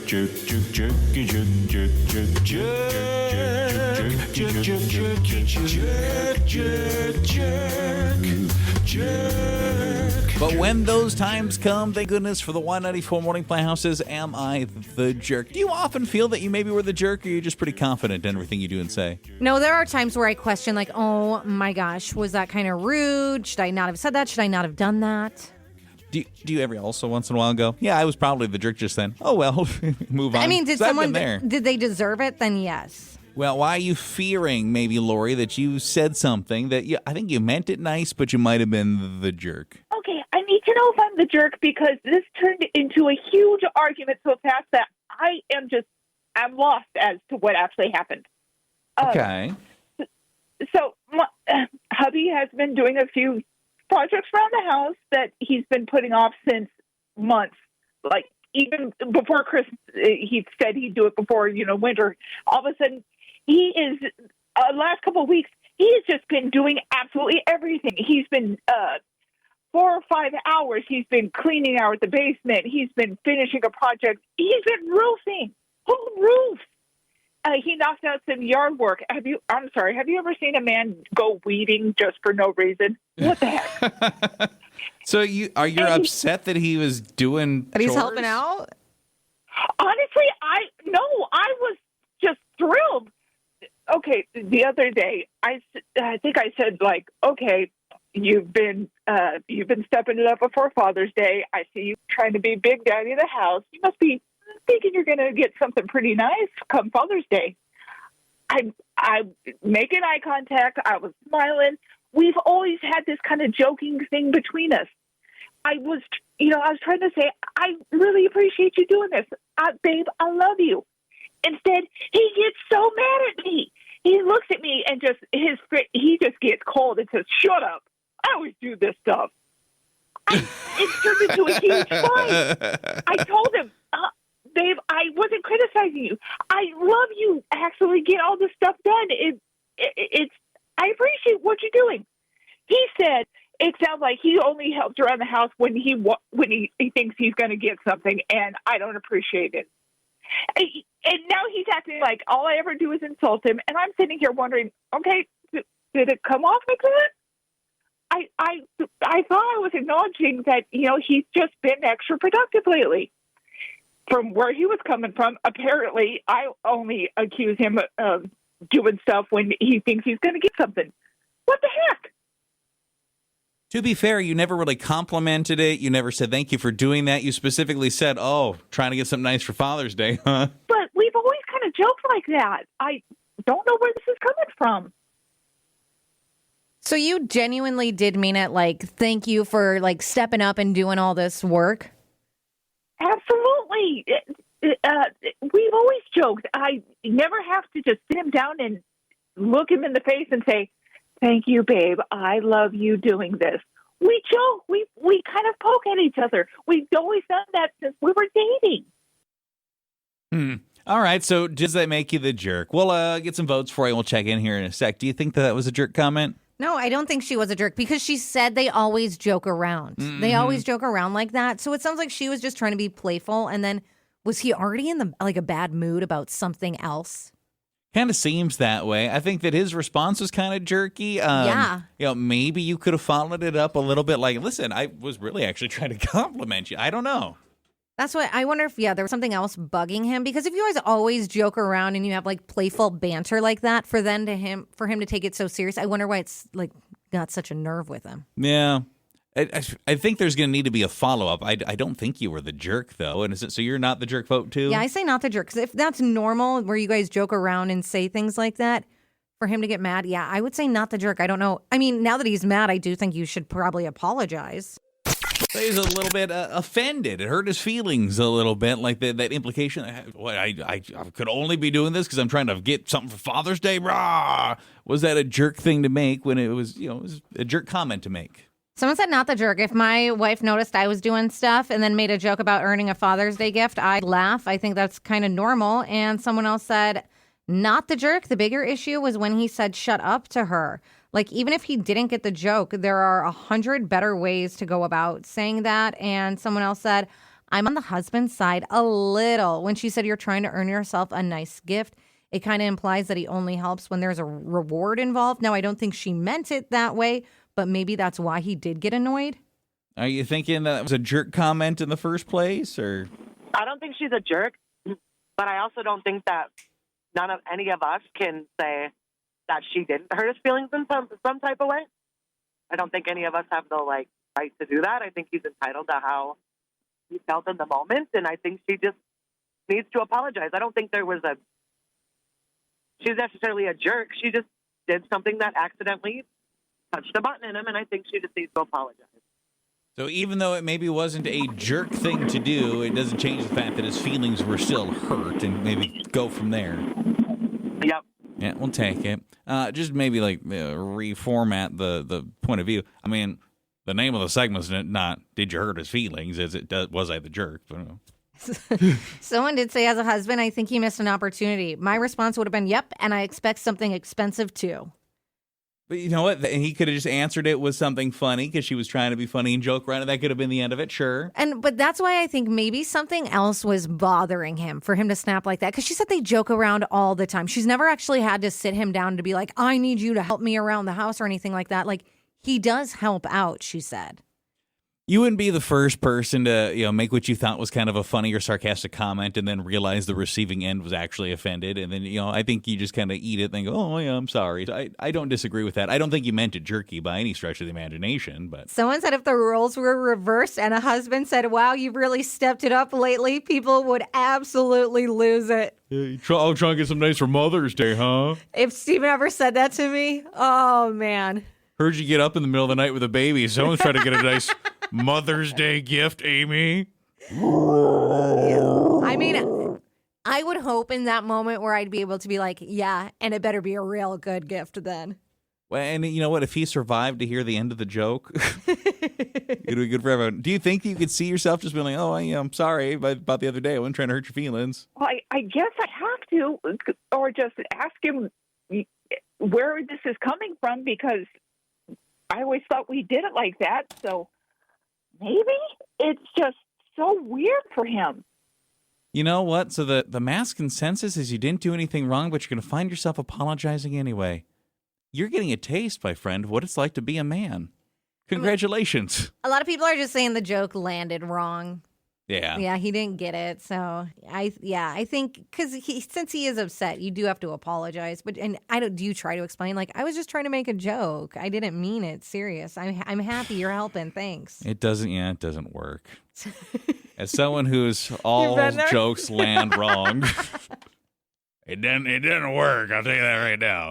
But when those times come, thank goodness for the Y94 Morning Playhouse's Am I the Jerk? Do you often feel that you maybe were the jerk, or are you just pretty confident in everything you do and say? No, there are times where I question, like, oh my gosh, was that kind of rude? Should I not have said that? Should I not have done that? Do you ever also once in a while go, yeah, I was probably the jerk just then. Oh, well, move on. I mean, did they deserve it? Then yes. Well, why are you fearing, maybe, Lori, that you said something that I think you meant it nice, but you might have been the jerk? Okay, I need to know if I'm the jerk because this turned into a huge argument so fast that I'm lost as to what actually happened. Okay. So hubby has been doing a few projects around the house that he's been putting off since months. Like, even before Christmas, he said he'd do it before, winter. All of a sudden, he is, last couple of weeks, he has just been doing absolutely everything. He's been 4 or 5 hours. He's been cleaning out the basement. He's been finishing a project. He's been roofing whole roofs. He knocked out some yard work. Have you ever seen a man go weeding just for no reason? What the heck? So you're upset that he was doing that he's chores? helping out? Honestly, I was just thrilled. Okay, the other day, I think I said, like, okay, you've been stepping it up before Father's Day. I see you trying to be Big Daddy of the house. You must be thinking you're going to get something pretty nice come Father's Day. I making eye contact. I was smiling. We've always had this kind of joking thing between us. I was trying to say, I really appreciate you doing this. Babe, I love you. Instead, he gets so mad at me. He looks at me and he just gets cold and says, shut up. I always do this stuff. It turned into a huge fight. I told him, babe, I wasn't criticizing you. I love you actually get all this stuff done. I appreciate what you're doing. He said it sounds like he only helps around the house when he thinks he's going to get something, and I don't appreciate it. And now he's acting like all I ever do is insult him, and I'm sitting here wondering, okay, did it come off like that? I thought I was acknowledging that, he's just been extra productive lately. From where he was coming from, apparently I only accuse him of doing stuff when he thinks he's going to get something. What the heck? To be fair, you never really complimented it. You never said thank you for doing that. You specifically said, oh, trying to get something nice for Father's Day, huh? But we've always kind of joked like that. I don't know where this is coming from. So you genuinely did mean it, like, thank you for, like, stepping up and doing all this work? Absolutely. We've always joked. I never have to just sit him down and look him in the face and say, thank you, babe. I love you doing this. We joke. We kind of poke at each other. We've always done that since we were dating. All right. So does that make you the jerk? We'll get some votes for you. We'll check in here in a sec. Do you think that was a jerk comment? No, I don't think she was a jerk because she said they always joke around. Mm-hmm. They always joke around like that. So it sounds like she was just trying to be playful. And then was he already in a bad mood about something else? Kind of seems that way. I think that his response was kind of jerky. Yeah. Maybe you could have followed it up a little bit like, listen, I was really actually trying to compliment you. I don't know. That's what I wonder if, there was something else bugging him, because if you guys always joke around and you have like playful banter like that, for him to take it so serious, I wonder why it's like got such a nerve with him. Yeah. I think there's going to need to be a follow-up. I don't think you were the jerk, though. And so you're not the jerk vote, too? Yeah, I say not the jerk. Because if that's normal, where you guys joke around and say things like that, for him to get mad, yeah, I would say not the jerk. I don't know. I mean, now that he's mad, I do think you should probably apologize. So he's a little bit offended. It hurt his feelings a little bit, like that implication. I could only be doing this because I'm trying to get something for Father's Day. Rah! Was that a jerk thing to make when it was, it was a jerk comment to make? Someone said not the jerk. If my wife noticed I was doing stuff and then made a joke about earning a Father's Day gift, I'd laugh. I think that's kind of normal. And someone else said, not the jerk. The bigger issue was when he said shut up to her. Like, even if he didn't get the joke, there are 100 better ways to go about saying that. And someone else said, I'm on the husband's side a little. When she said you're trying to earn yourself a nice gift, it kind of implies that he only helps when there's a reward involved. Now, I don't think she meant it that way, but maybe that's why he did get annoyed. Are you thinking that was a jerk comment in the first place, or? I don't think she's a jerk, but I also don't think that any of us can say that she didn't hurt his feelings in some type of way. I don't think any of us have the right to do that. I think he's entitled to how he felt in the moment, and I think she just needs to apologize. I don't think she's necessarily a jerk. She just did something that accidentally touched a button in him, and I think she just needs to apologize. So even though it maybe wasn't a jerk thing to do, it doesn't change the fact that his feelings were still hurt, and maybe go from there. Yep. Yeah, we'll take it. Just maybe reformat the point of view. I mean, the name of the segment's not "Did you hurt his feelings?" as it does. Was I the jerk? But, Someone did say, as a husband, I think he missed an opportunity. My response would have been, yep, and I expect something expensive too. But you know what? He could have just answered it with something funny because she was trying to be funny and joke around, and that could have been the end of it, sure. But that's why I think maybe something else was bothering him for him to snap like that. Because she said they joke around all the time. She's never actually had to sit him down to be like, I need you to help me around the house or anything like that. Like, he does help out, she said. You wouldn't be the first person to, make what you thought was kind of a funny or sarcastic comment and then realize the receiving end was actually offended. And then, I think you just kind of eat it and go, oh, yeah, I'm sorry. I don't disagree with that. I don't think you meant it jerky by any stretch of the imagination. But someone said if the roles were reversed and a husband said, wow, you've really stepped it up lately, people would absolutely lose it. I'll try and get some nice for Mother's Day, huh? If Steven ever said that to me, oh, man. Heard you get up in the middle of the night with a baby. Someone's trying to get a nice Mother's Day gift, Amy. I mean, I would hope in that moment where I'd be able to be like, yeah, and it better be a real good gift then. Well, and you know what? If he survived to hear the end of the joke, it'd be good for everyone. Do you think you could see yourself just being like, oh, I'm sorry about the other day. I wasn't trying to hurt your feelings. Well, I guess I have to, or just ask him where this is coming from, because I always thought we did it like that. So maybe it's just so weird for him. You know what? So the mass consensus is you didn't do anything wrong, but you're going to find yourself apologizing anyway. You're getting a taste, my friend, of what it's like to be a man. Congratulations. A lot of people are just saying the joke landed wrong. Yeah, he didn't get it. So I think because since he is upset, you do have to apologize. But do you try to explain? Like, I was just trying to make a joke. I didn't mean it serious. I'm happy you're helping. Thanks. It doesn't work. As someone whose all jokes land wrong, it didn't work. I'll tell you that right now.